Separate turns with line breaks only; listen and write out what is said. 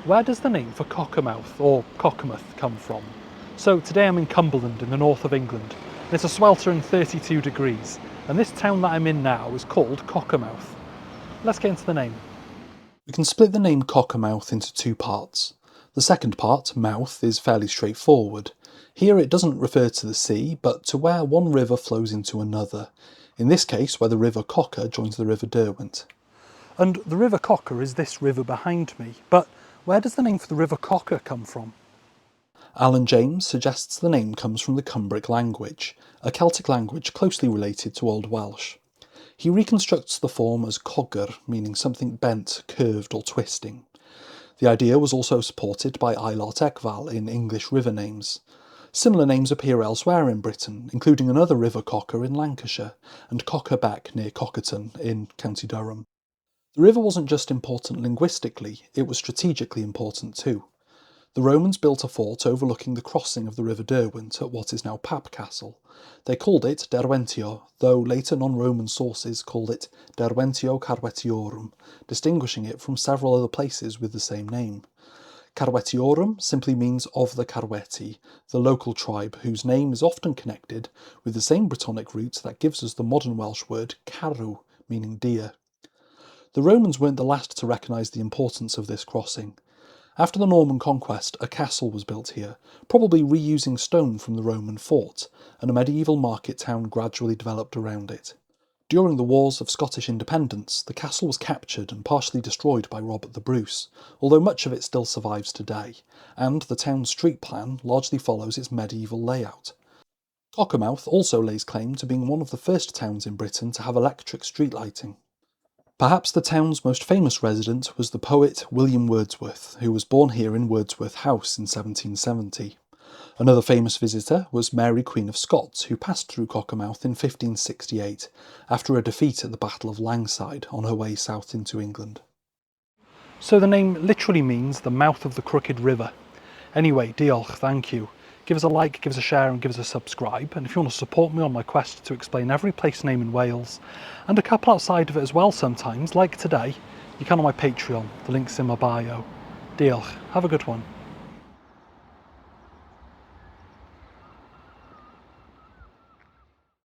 Where does the name for Cockermouth or Cockermouth come from? So today I'm in Cumberland in the north of England. It's a sweltering 32 degrees and this town that I'm in now is called Cockermouth. Let's get into the name.
We can split the name Cockermouth into two parts. The second part, mouth, is fairly straightforward. Here it doesn't refer to the sea, but to where one river flows into another. In this case, where the river Cocker joins the river Derwent.
And the River Cocker is this river behind me, but where does the name for the River Cocker come from?
Alan James suggests the name comes from the Cumbric language, a Celtic language closely related to Old Welsh. He reconstructs the form as cogger, meaning something bent, curved or twisting. The idea was also supported by Aelot Ecval in English river names. Similar names appear elsewhere in Britain, including another river Cocker in Lancashire, and Cocker Beck near Cockerton in County Durham. The river wasn't just important linguistically, it was strategically important too. The Romans built a fort overlooking the crossing of the River Derwent at what is now Pap Castle. They called it Derwentio, though later non-Roman sources called it Derwentio Carvetiorum, distinguishing it from several other places with the same name. Carvetiorum simply means of the Carveti, the local tribe whose name is often connected with the same Brittonic root that gives us the modern Welsh word carw, meaning deer. The Romans weren't the last to recognise the importance of this crossing. After the Norman conquest, a castle was built here, probably reusing stone from the Roman fort, and a medieval market town gradually developed around it. During the Wars of Scottish Independence, the castle was captured and partially destroyed by Robert the Bruce, although much of it still survives today, and the town's street plan largely follows its medieval layout. Cockermouth also lays claim to being one of the first towns in Britain to have electric street lighting. Perhaps the town's most famous resident was the poet William Wordsworth, who was born here in Wordsworth House in 1770. Another famous visitor was Mary Queen of Scots, who passed through Cockermouth in 1568 after a defeat at the Battle of Langside on her way south into England.
So the name literally means the mouth of the crooked river. Anyway, diolch, thank you. Give us a like, give us a share and give us a subscribe. And if you want to support me on my quest to explain every place name in Wales, and a couple outside of it as well sometimes, like today, you can on my Patreon. The link's in my bio. Diolch. Have a good one.